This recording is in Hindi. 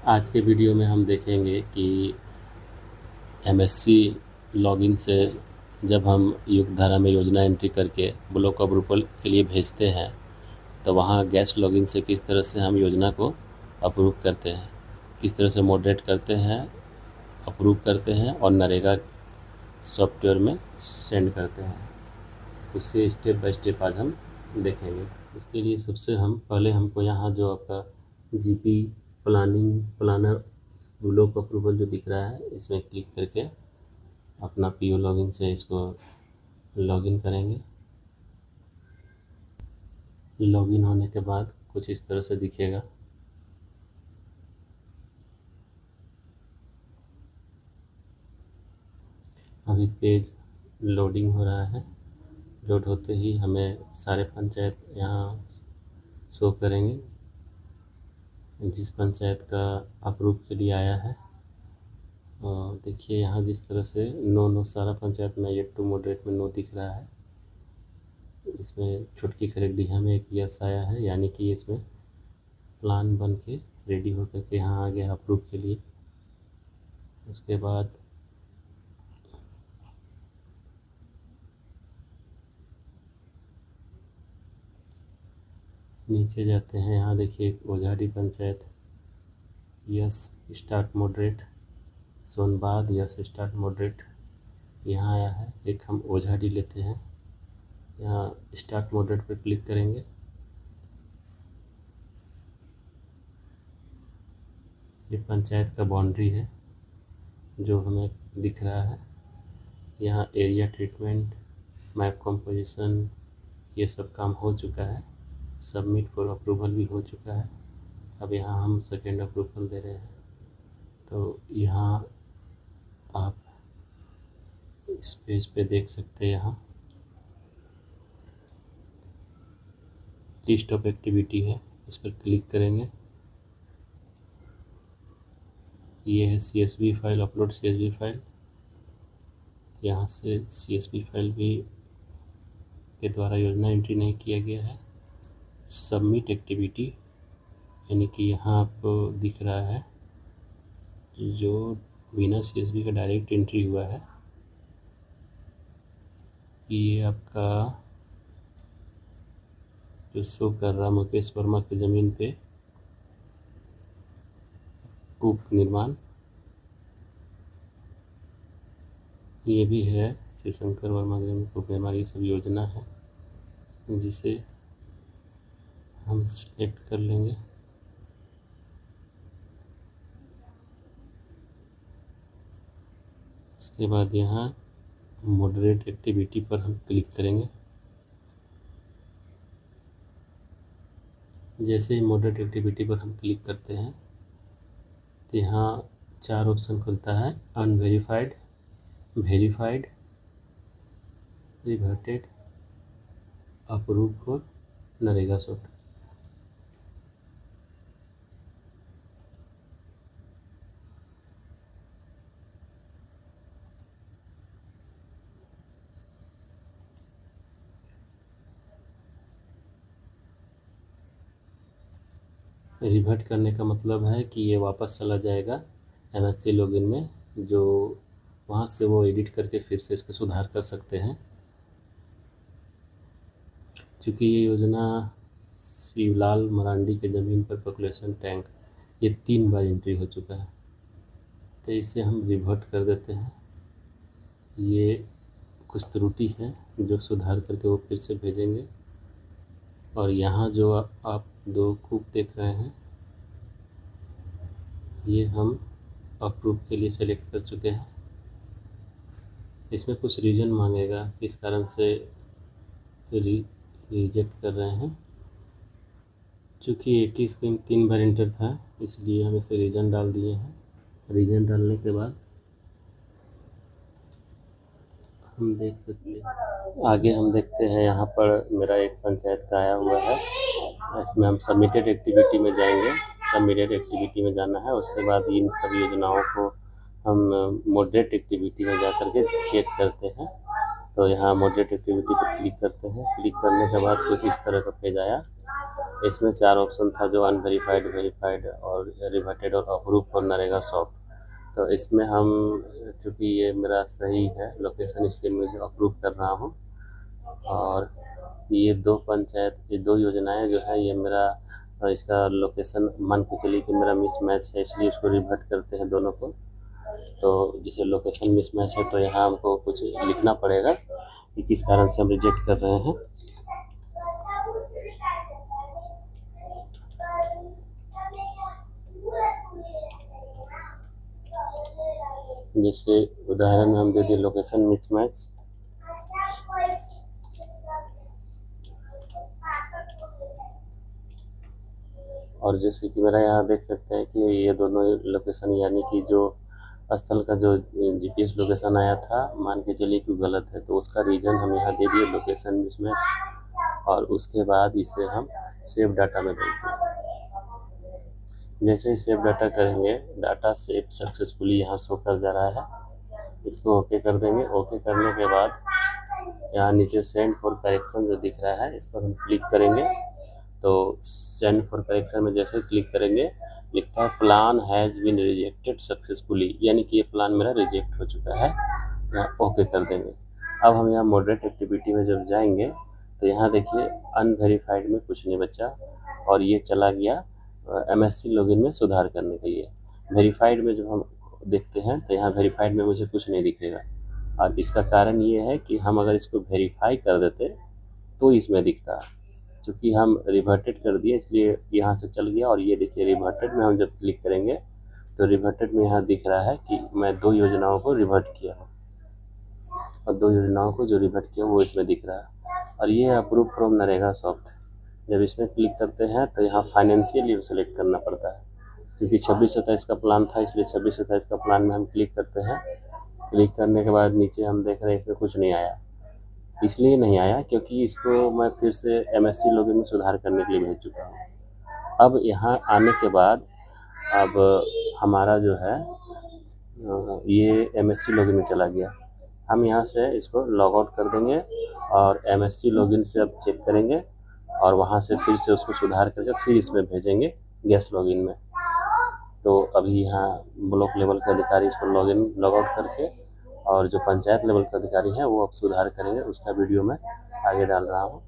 आज के वीडियो में हम देखेंगे कि एमएससी लॉगिन से जब हम युगधारा में योजना एंट्री करके ब्लॉक अप्रूवल के लिए भेजते हैं तो वहाँ गैस लॉगिन से किस तरह से हम योजना को अप्रूव करते हैं, किस तरह से मॉडरेट करते हैं, अप्रूव करते हैं और नरेगा सॉफ्टवेयर में सेंड करते हैं। उससे स्टेप बाय स्टेप आज हम देखेंगे। इसके लिए सबसे हम पहले हमको यहाँ जो आपका जीपी प्लानर ब्लॉक अप्रूवल जो दिख रहा है इसमें क्लिक करके अपना पीओ लॉगिन से इसको लॉगिन करेंगे। लॉगिन होने के बाद कुछ इस तरह से दिखेगा। अभी पेज लोडिंग हो रहा है। लोड होते ही हमें सारे पंचायत यहाँ शो करेंगे जिस पंचायत का अप्रूव के लिए आया है। और देखिए यहाँ जिस तरह से नो सारा पंचायत में येट टू मॉडरेट में नो दिख रहा है। इसमें छुटकी खरीदी में एक यस आया है, यानी कि इसमें प्लान बन के रेडी होकर के यहाँ आ गया अप्रूव के लिए। उसके बाद नीचे जाते हैं, यहाँ देखिए Ojhadi panchayat yes start moderate, Sonbad yes start moderate यहाँ आया है। एक हम ओझाडी लेते हैं, यहाँ स्टार्ट मॉडरेट पर क्लिक करेंगे। ये पंचायत का बाउंड्री है जो हमें दिख रहा है। यहाँ एरिया ट्रीटमेंट, मैप कंपोजिशन, ये सब काम हो चुका है। सबमिट फॉर अप्रूवल भी हो चुका है। अब यहाँ हम सेकेंड अप्रूवल दे रहे हैं। तो यहाँ आप इस पेज पे देख सकते हैं, यहाँ लिस्ट ऑफ एक्टिविटी है, इस पर क्लिक करेंगे। ये है CSV file, upload CSV file. यहाँ से CSV फाइल भी के द्वारा योजना एंट्री नहीं किया गया है। सबमिट एक्टिविटी, यानी कि यहाँ आपको दिख रहा है जो बिना CSV का डायरेक्ट एंट्री हुआ है। ये आपका जो शो कर रहा मुकेश वर्मा की ज़मीन पे कूप निर्माण, ये भी है श्री शंकर वर्मा की ज़मीन कूप निर्माण। ये सब योजना है जिसे हम सिलेक्ट कर लेंगे। उसके बाद यहाँ मॉडरेट एक्टिविटी पर हम क्लिक करेंगे। जैसे ही मॉडरेट एक्टिविटी पर हम क्लिक करते हैं तो यहाँ 4 ऑप्शन खुलता है, unverified, verified, reverted, approve for NREGA soft. Revert करने का मतलब है कि ये वापस चला जाएगा एमएससी लॉगिन में, जो वहाँ से वो एडिट करके फिर से इसका सुधार कर सकते हैं। क्योंकि ये योजना शिवलाल मरांडी के ज़मीन पर पॉपुलेशन टैंक ये 3 बार एंट्री हो चुका है, तो इसे हम रिवर्ट कर देते हैं। ये कुछ त्रुटि है जो सुधार करके वो फिर से भेजेंगे। और यहाँ जो आप 2 कूप देख रहे हैं ये हम अप्रूव के लिए सेलेक्ट कर चुके हैं। इसमें कुछ रीजन मांगेगा किस कारण से रिजेक्ट कर रहे हैं। चूँकि एक ही स्कीम 3 बार एंटर था इसलिए हम इसे रीजन डाल दिए हैं। रीजन डालने के बाद हम देख सकते हैं, आगे हम देखते हैं यहाँ पर मेरा एक पंचायत का आया हुआ है। इसमें हम सबमिटेड एक्टिविटी में जाएंगे। सबमिटेड एक्टिविटी में जाना है। उसके बाद इन सब योजनाओं को हम मॉडरेट एक्टिविटी में जा कर के चेक करते हैं। तो यहाँ मॉडरेट एक्टिविटी पर क्लिक करते हैं। क्लिक करने के बाद कुछ इस तरह का पेज आया। इसमें 4 ऑप्शन था, जो अनवेरीफाइड, वेरीफाइड और रिवर्टेड और अप्रूव फॉर नरेगा शॉप। तो इसमें हम, चूँकि ये मेरा सही है लोकेशन, इसलिए मैं इसे अप्रूव कर रहा हूँ। और ये 2 पंचायत, ये 2 योजनाएँ जो है, ये मेरा इसका लोकेशन मान के चलिए कि मेरा मिसमैच है, इसलिए इसको रिवर्ट करते हैं दोनों को। तो जैसे लोकेशन मिसमैच है तो यहाँ हमको कुछ लिखना पड़ेगा कि किस कारण से हम रिजेक्ट कर रहे हैं। जैसे उदाहरण में हम दे दिए लोकेशन मिसमैच। और जैसे कि मेरा यहाँ देख सकते हैं कि ये दोनों लोकेशन, यानी कि जो स्थल का जो जीपीएस लोकेशन आया था, मान के चलिए कि गलत है, तो उसका रीजन हम यहाँ दे दिए लोकेशन मिसमैच। और उसके बाद इसे हम सेव डाटा में भेज देंगे। जैसे ही सेव डाटा करेंगे, डाटा सेव सक्सेसफुली यहाँ शो कर जा रहा है। इसको ओके कर देंगे। ओके करने के बाद यहाँ नीचे सेंड फॉर करेक्शन जो दिख रहा है, इस पर हम क्लिक करेंगे। तो सेंड फॉर करेक्शन में जैसे क्लिक करेंगे, लिखता है plan has been rejected successfully, यानी कि ये प्लान मेरा रिजेक्ट हो चुका है। यहाँ ओके कर देंगे। अब हम यहाँ मॉडरेट एक्टिविटी में जब जाएंगे तो यहाँ देखिए अनवेरीफाइड में कुछ नहीं बचा, और ये चला गया एमएससी लॉगिन में सुधार करने के लिए। वेरीफाइड में जब हम देखते हैं तो यहाँ वेरीफाइड में मुझे कुछ नहीं दिखेगा, और इसका कारण ये है कि हम अगर इसको वेरीफाई कर देते तो इसमें दिखता। चूँकि हम रिवर्टेड कर दिए इसलिए यहाँ से चल गया। और ये देखिए रिवर्टेड में हम जब क्लिक करेंगे तो रिवर्टेड में यहाँ दिख रहा है कि मैं 2 योजनाओं को रिवर्ट किया हूँ, और 2 योजनाओं को जो रिवर्ट किया वो इसमें दिख रहा है। और ये अप्रूव फ्रॉम नरेगा सॉफ्ट, जब इसमें क्लिक करते हैं तो यहाँ फाइनेंशियल ईयर सेलेक्ट करना पड़ता है, क्योंकि 26-27 का प्लान था, इसलिए 26-27 का प्लान में हम क्लिक करते हैं। क्लिक करने के बाद नीचे हम देख रहे हैं इसमें कुछ नहीं आया। इसलिए नहीं आया क्योंकि इसको मैं फिर से एमएससी लॉगिन में सुधार करने के लिए भेज चुका हूँ। अब यहाँ आने के बाद अब हमारा जो है ये एमएससी लॉगिन में चला गया। हम यहाँ से इसको लॉग आउट कर देंगे और एमएससी लॉगिन से अब चेक करेंगे, और वहाँ से फिर से उसको सुधार करके फिर इसमें भेजेंगे गैस लॉगिन में। तो अभी यहाँ ब्लॉक लेवल के अधिकारी इसको लॉग आउट करके, और जो पंचायत लेवल के अधिकारी हैं वो अब सुधार करेंगे, उसका वीडियो मैं आगे डाल रहा हूँ।